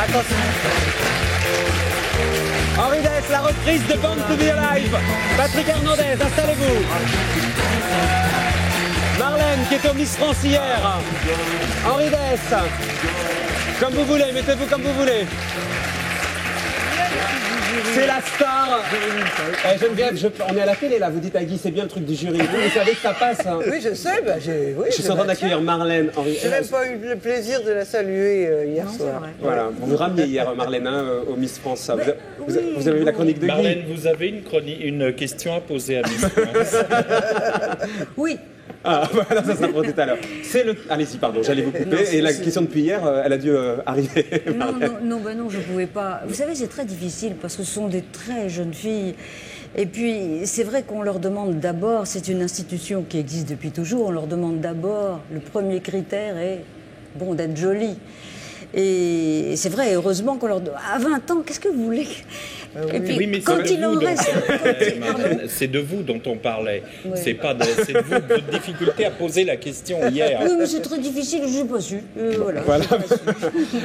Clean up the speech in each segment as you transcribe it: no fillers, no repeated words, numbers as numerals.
Attention. Henri Dess, la reprise de Born to Be Alive. Patrick Hernandez, installez-vous. Marlène, qui est au Miss France hier. Henri Dess. Comme vous voulez, mettez-vous comme vous voulez. C'est la star. Geneviève, on est à la télé là, vous dites à Guy, c'est bien le truc du jury. Vous savez que ça passe. Hein. Oui, je sais. Bah, je suis en train d'accueillir Marlène. J'ai même pas eu le plaisir de la saluer hier soir. Voilà, vous vous ramenez hier, Marlène, hein, au Miss France. Vous avez vu la chronique de Guy? Marlène, vous avez une question à poser à Miss France. Oui. Ah, voilà, ça sera pour tout à l'heure. Allez-y, pardon, j'allais vous couper. Non, et la question depuis hier, elle a dû arriver. Non, je ne pouvais pas. Vous savez, c'est très difficile parce que ce sont des très jeunes filles. Et puis, c'est vrai qu'on leur demande d'abord, c'est une institution qui existe depuis toujours, on leur demande d'abord, le premier critère est, bon, d'être jolie. Et c'est vrai, heureusement qu'on leur demande. À 20 ans, qu'est-ce que vous voulez? Et puis, oui, mais quand il en reste. C'est de vous dont on parlait. Ouais. C'est de vous, de votre difficulté à poser la question hier. Oui, mais c'est très difficile, je n'ai pas su. Voilà. Pas su.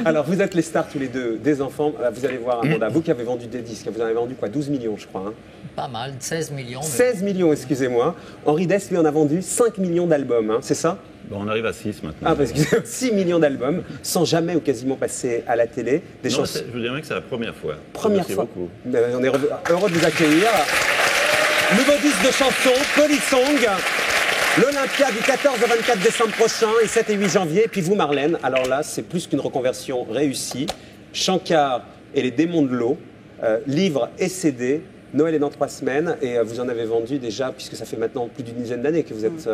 Alors, vous êtes les stars tous les deux, des enfants. Vous allez voir, Amanda, vous qui avez vendu des disques, vous en avez vendu quoi? 12 millions, je crois. Hein. Pas mal, 16 millions. 16 millions, excusez-moi. Henri Dess, lui, en a vendu 5 millions d'albums, hein, c'est ça? Bon, on arrive à 6 maintenant. Ah, parce que 6 millions d'albums, sans jamais ou quasiment passer à la télé. Des chansons. Je vous dirais que c'est la première fois. Première fois. Beaucoup. On est heureux de vous accueillir. Nouveau disque de chansons, Polysong. L'Olympia du 14 au 24 décembre prochain et 7 et 8 janvier. Et puis vous, Marlène, alors là, c'est plus qu'une reconversion réussie. Shankar et les démons de l'eau, livre et CD. Noël est dans 3 semaines et vous en avez vendu déjà, puisque ça fait maintenant plus d'une dizaine d'années que vous êtes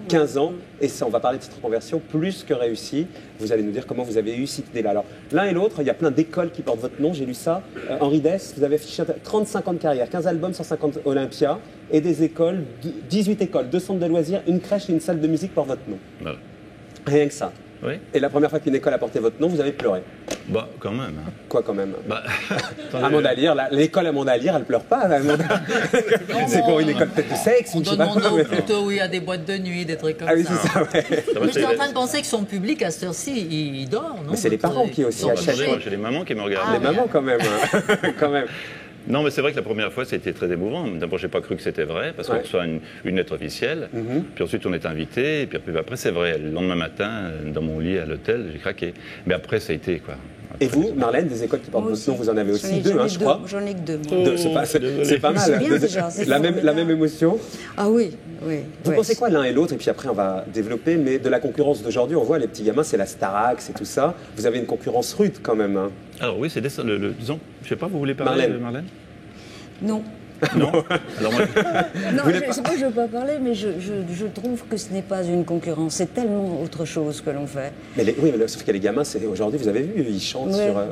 15 ans. Et ça, on va parler de cette reconversion plus que réussie. Vous allez nous dire comment vous avez eu cette idée-là. Alors, l'un et l'autre, il y a plein d'écoles qui portent votre nom, j'ai lu ça. Henri Dess, vous avez affiché 35 ans de carrière, 15 albums, 150 Olympia, et des écoles, 18 écoles, 2 centres de loisirs, une crèche et une salle de musique portent votre nom. Voilà. Rien que ça. Oui. Et la première fois qu'une école a porté votre nom, vous avez pleuré. Bah, quand même. Hein. Quoi, quand même? Bah, Amanda Lear, l'école Amanda Lear, elle pleure pas, Amanda. C'est pour une école peut-être de sexe. On donne mon nom plutôt, oui, à des boîtes de nuit, des trucs comme ça. Ah oui, c'est ça, ouais. Mais je suis en train de penser que son public, à cette heure-ci, il dort, non? Mais c'est les parents qui aussi achètent. J'ai les mamans qui me regardent. Les mamans, quand même. Quand même. Non, mais c'est vrai que la première fois, c'était très émouvant. D'abord, j'ai pas cru que c'était vrai, parce qu'on reçoit une lettre officielle. Puis ensuite, on est invité. Et puis après, c'est vrai. Le lendemain matin, dans mon lit à l'hôtel, j'ai craqué. Mais après, ça a été quoi. Et vous, Marlène, des écoles qui portent votre nom, vous en avez aussi 2, hein, je crois. J'en ai que 2. C'est pas mal. C'est bien déjà. La même émotion. Ah oui, oui. Vous pensez quoi l'un et l'autre? Et puis après, on va développer. Mais de la concurrence d'aujourd'hui, on voit les petits gamins, c'est la Starac, c'est tout ça. Vous avez une concurrence rude quand même. Hein. Alors oui, c'est disons, je sais pas, vous voulez parler, Marlène? Non. Non. Alors moi, non, c'est pas que je ne veux pas parler, mais je trouve que ce n'est pas une concurrence. C'est tellement autre chose que l'on fait. Mais oui, mais sauf qu'il y a les gamins, aujourd'hui, vous avez vu, ils chantent sur...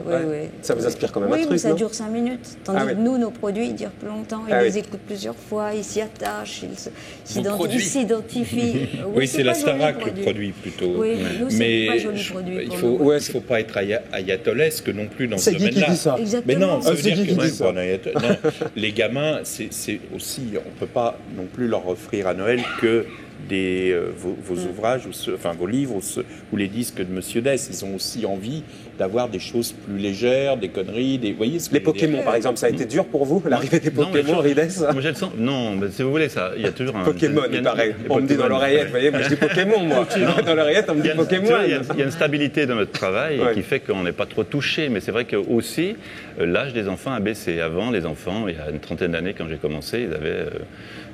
Ça vous inspire quand même un truc, Oui, mais ça non? dure 5 minutes. Tandis que nous, nos produits, ils durent plus longtemps. Ils les écoutent plusieurs fois, ils s'y attachent, ils s'identifient. Oui, c'est la Starac, le produit, plutôt. Oui, nous, c'est pas joli produit. Il ne faut pas être ayatollesque non plus dans ce domaine-là. C'est qui dit ça? Mais non, ça veut dire que les gamins, c'est aussi, on ne peut pas non plus leur offrir à Noël que vos ouvrages, enfin vos livres ou les disques de Monsieur Dess. Ils ont aussi envie d'avoir des choses plus légères, des conneries, vous voyez ce que les Pokémon, par exemple, ça a été dur pour vous, l'arrivée des Pokémon, Henri Dess? Moi, j'ai le sens. Non, mais si vous voulez, ça, il y a toujours un... Pokémon, il paraît. On me dit dans l'oreillette, vous voyez, moi je dis Pokémon, moi. Dans l'oreillette, on me dit Pokémon. Il y a une stabilité dans notre travail qui fait qu'on n'est pas trop touché, mais c'est vrai que aussi l'âge des enfants a baissé. Avant, les enfants, il y a une trentaine d'années, quand j'ai commencé, ils avaient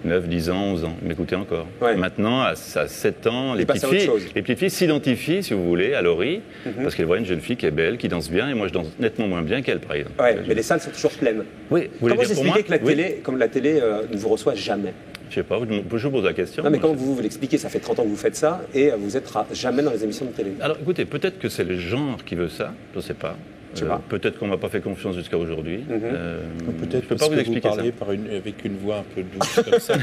9, 10 ans, 11 ans. Ils m'écoutaient encore. Maintenant, à 7 ans, les petites filles s'identifient, si vous voulez, à Laurie, parce qu'elles voient une jeune fille qui est belle, qui danse bien, et moi je danse nettement moins bien qu'elle, par exemple. Oui, mais les salles sont toujours pleines. Oui, vous comment voulez dire pour moi que la télé ne vous reçoit jamais? Je sais pas, je vous pose la question. Non, mais comment vous l'expliquez? Ça fait 30 ans que vous faites ça, et vous êtes jamais dans les émissions de télé. Alors écoutez, peut-être que c'est le genre qui veut ça, je ne sais pas. Peut-être qu'on ne m'a pas fait confiance jusqu'à aujourd'hui. Peut-être parce que vous parlez avec une voix un peu douce comme ça.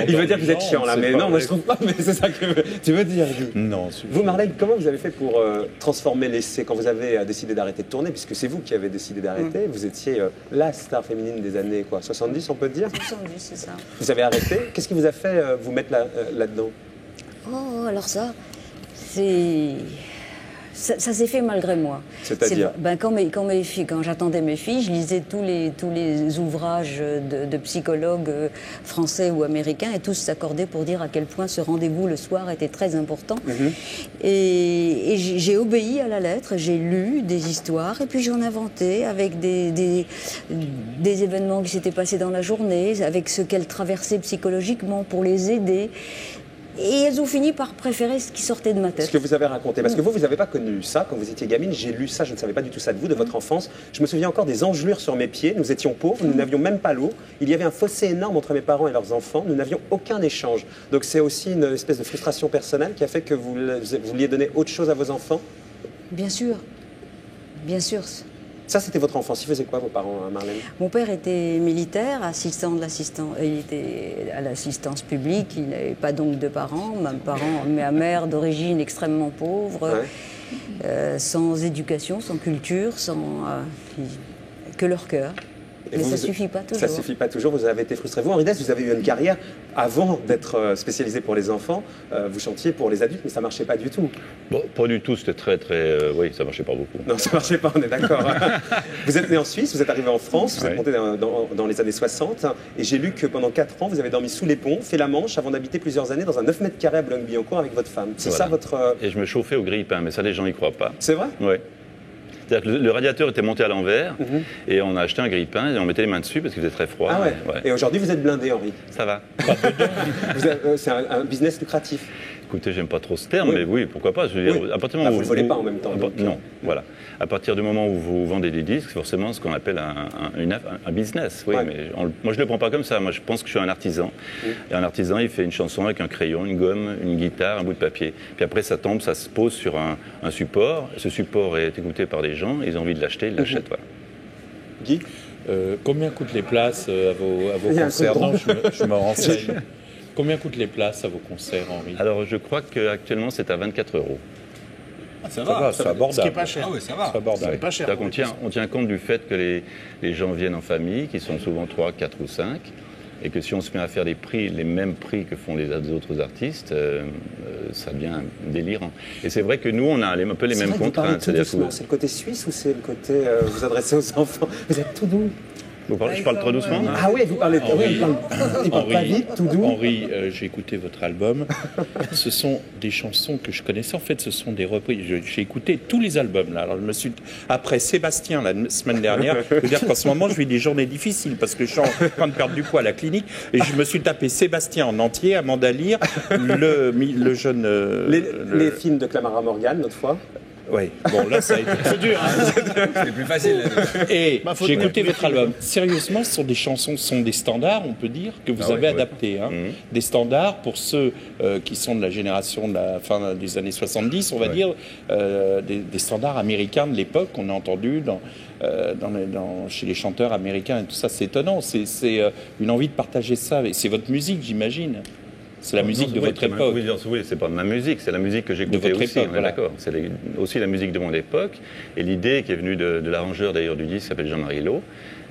Il veut dire que vous êtes chiant là, mais non, moi je trouve pas, mais c'est ça que tu veux dire. Non. Vous, Marlène, comment vous avez fait pour transformer l'essai quand vous avez décidé d'arrêter de tourner, puisque c'est vous qui avez décidé d'arrêter, vous étiez la star féminine des années 70, on peut dire? 70, c'est ça. Vous avez arrêté. Qu'est-ce qui vous a fait vous mettre là-dedans? Oh, alors ça, ça s'est fait malgré moi. C'est-à-dire quand j'attendais mes filles, je lisais tous les ouvrages de psychologues français ou américains, et tous s'accordaient pour dire à quel point ce rendez-vous le soir était très important. Et j'ai obéi à la lettre, j'ai lu des histoires, et puis j'en inventais avec des événements qui s'étaient passés dans la journée, avec ce qu'elles traversaient psychologiquement pour les aider. Et elles ont fini par préférer ce qui sortait de ma tête. Ce que vous avez raconté, parce que vous n'avez pas connu ça quand vous étiez gamine. J'ai lu ça, je ne savais pas du tout ça de vous, de votre enfance. Je me souviens encore des engelures sur mes pieds. Nous étions pauvres, nous n'avions même pas l'eau. Il y avait un fossé énorme entre mes parents et leurs enfants. Nous n'avions aucun échange. Donc c'est aussi une espèce de frustration personnelle qui a fait que vous vouliez donner autre chose à vos enfants. Bien sûr, bien sûr. Ça, c'était votre enfance. Ils faisaient quoi, vos parents, Marlène? Mon père était militaire, assistant de l'assistance. Il était à l'assistance publique. Il n'avait pas donc de parents. Ma mère d'origine extrêmement pauvre, sans éducation, sans culture, que leur cœur. Mais ça ne suffit pas toujours. Ça ne suffit pas toujours. Vous avez été frustré. Vous, Henri Dess, vous avez eu une carrière avant d'être spécialisé pour les enfants. Vous chantiez pour les adultes, mais ça ne marchait pas du tout. Bon, pas du tout. C'était très... oui, ça ne marchait pas beaucoup. Non, ça ne marchait pas, on est d'accord. Vous êtes né en Suisse, vous êtes arrivé en France, vous êtes monté dans les années 60. Et j'ai lu que pendant 4 ans, vous avez dormi sous les ponts, fait la Manche, avant d'habiter plusieurs années dans un 9 mètres carrés à Boulogne-Billancourt avec votre femme. C'est ça votre... Et je me chauffais au grille-pain, mais ça, les gens n'y croient pas. C'est vrai? Oui. C'est-à-dire que le radiateur était monté à l'envers et on a acheté un grille-pain et on mettait les mains dessus parce qu'il faisait très froid. Ah ouais. Et aujourd'hui, vous êtes blindé, Henri. Ça va. C'est un business lucratif. Écoutez, j'aime pas trop ce terme, mais oui, pourquoi pas. Je veux dire, à partir du moment vous ne volez pas en même temps. Non, voilà. À partir du moment où vous vendez des disques, c'est forcément ce qu'on appelle un business. Oui, mais moi, je ne le prends pas comme ça. Moi, je pense que je suis un artisan. Et un artisan, il fait une chanson avec un crayon, une gomme, une guitare, un bout de papier. Puis après, ça tombe, ça se pose sur un support. Ce support est écouté par des gens, ils ont envie de l'acheter, ils l'achètent. Voilà. Guy, combien coûtent les places à vos concerts? Non, je me renseigne. Combien coûtent les places à vos concerts, Henri? Alors, je crois qu'actuellement, c'est à 24 €. Ah, ça va, c'est abordable. Ce qui n'est pas cher. Ah oui, ça va. C'est abordable. C'est pas cher. On tient compte du fait que les gens viennent en famille, qui sont souvent 3, 4 ou 5, et que si on se met à faire les mêmes prix que font les autres artistes, ça devient délirant. Et c'est vrai que nous, on a un peu les mêmes contraintes. C'est le côté suisse ou c'est le côté vous adressez aux enfants? Vous êtes tout doux. Je parle trop doucement? Ah oui, vous parlez il parle pas vite, tout doux. Henri, j'ai écouté votre album. Ce sont des chansons que je connaissais. En fait, ce sont des reprises. J'ai écouté tous les albums. Là. Alors, après Sébastien, la semaine dernière, je veux dire qu'en ce moment, je vis des journées difficiles parce que je suis en train de perdre du poids à la clinique. Et je me suis tapé Sébastien en entier, Amanda Lear, le jeune... Les films de Clamara Morgan, notre fois. Oui, bon là ça a été... C'est dur, hein. C'est plus facile. Et j'ai écouté votre album. Sérieusement, ce sont des chansons, ce sont des standards, on peut dire, que vous avez adaptés. Hein. Des standards pour ceux qui sont de la génération de la fin des années 70, on va dire, des standards américains de l'époque qu'on a entendus chez les chanteurs américains et tout ça. C'est étonnant, c'est une envie de partager ça. Et c'est votre musique, j'imagine. C'est la musique de votre époque. Oui, c'est pas ma musique, c'est la musique que j'écoutais aussi, on est d'accord. C'est aussi la musique de mon époque. Et l'idée qui est venue de l'arrangeur d'ailleurs du disque, qui s'appelle Jean-Marie Lowe,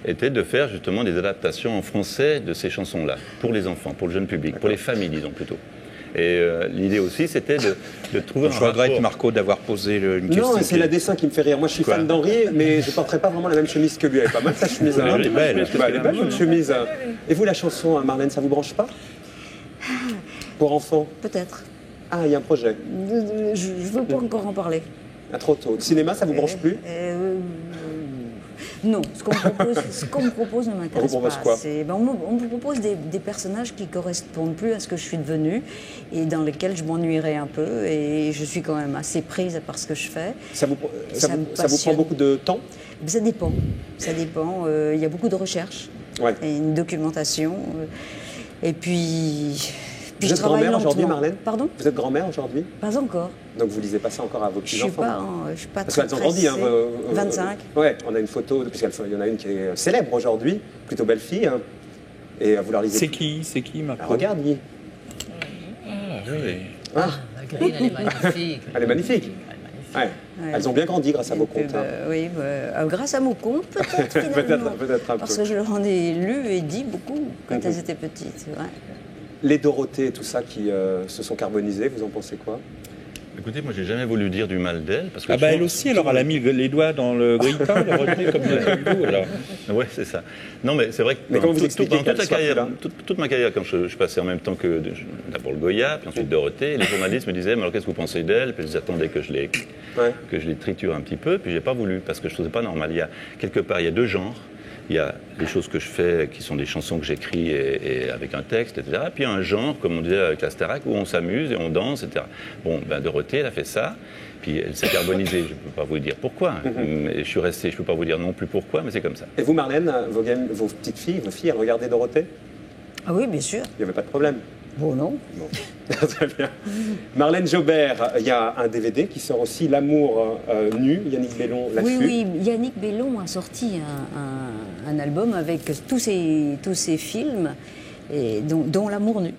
était de faire justement des adaptations en français de ces chansons-là, pour les enfants, pour le jeune public, pour les familles, disons plutôt. Et l'idée aussi, c'était de trouver Je regrette, Marco, d'avoir posé une question. Non, c'est la dessin qui me fait rire. Moi, je suis fan d'Henri, mais je ne porterai pas vraiment la même chemise que lui. Elle est pas mal, sa chemise. Elle est belle. Elle est belle, votre chemise. Et vous, la chanson, Marlène, ça vous branche pas? Pour enfants? Peut-être. Ah, il y a un projet. Je ne veux pas encore en parler. Ah, trop tôt. Le cinéma, ça vous branche plus? Non, ce qu'on me propose ne m'intéresse pas. On vous propose quoi? On me propose des personnages qui ne correspondent plus à ce que je suis devenue et dans lesquels je m'ennuierais un peu. Et je suis quand même assez prise par ce que je fais. Ça vous prend beaucoup de temps? Ça dépend. Ça dépend. Il y a beaucoup de recherches et une documentation. Et puis... Vous êtes grand-mère aujourd'hui, Marlène? Pardon? Vous êtes grand-mère aujourd'hui? Pas encore. Donc vous lisez pas ça encore à vos petits-enfants? Je suis pas Parce très qu'elles ont grandi. 25. Ouais, on a une photo, puisqu'il y en a une qui est célèbre aujourd'hui, plutôt belle fille. Hein, et vous la lisez. C'est qui, Marco? Regarde, Guy. Ah, oui. La grille, elle est magnifique. Elle est magnifique. Ouais. Elles ont bien grandi grâce à vos contes. Oui, grâce à mon compte, peut-être finalement. peut-être un peu. Parce que je leur en ai lu et dit beaucoup quand elles étaient petites. Ouais. Les Dorothées et tout ça qui se sont carbonisées, vous en pensez quoi? Écoutez, moi, j'ai jamais voulu dire du mal d'elle. Parce que Ah bah je elle pense- aussi, alors elle a mis les doigts dans le grille-pain, elle a retenu comme vous, alors. Ouais, c'est ça. Non, mais c'est vrai que Mais comment vous expliquez pendant toute, qu'elle la soit plus carrière, là toute ma carrière, quand je passais en même temps que d'abord le Goya, puis ensuite Dorothée, les journalistes me disaient, mais alors qu'est-ce que vous pensez d'elle? Puis ils attendaient que je les triture un petit peu, puis j'ai pas voulu, parce que je trouvais pas normal. Quelque part, il y a deux genres. Il y a les choses que je fais, qui sont des chansons que j'écris et avec un texte, etc. Puis il y a un genre, comme on disait avec la Starac, où on s'amuse et on danse, etc. Bon, ben Dorothée, elle a fait ça, puis elle s'est carbonisée. Je ne peux pas vous dire pourquoi. Mais je suis resté, je ne peux pas vous dire non plus pourquoi, mais c'est comme ça. Et vous, Marlène, vos petites filles, vos filles, elles regardaient Dorothée? Ah oui, bien sûr. Il n'y avait pas de problème. Bon, non. Bon. Très bien. Marlène Jobert, il y a un DVD qui sort aussi, L'amour nu, Yannick Bellon là-dessus. Oui, Yannick Bellon a sorti un album avec tous ses films, et dont L'amour nu.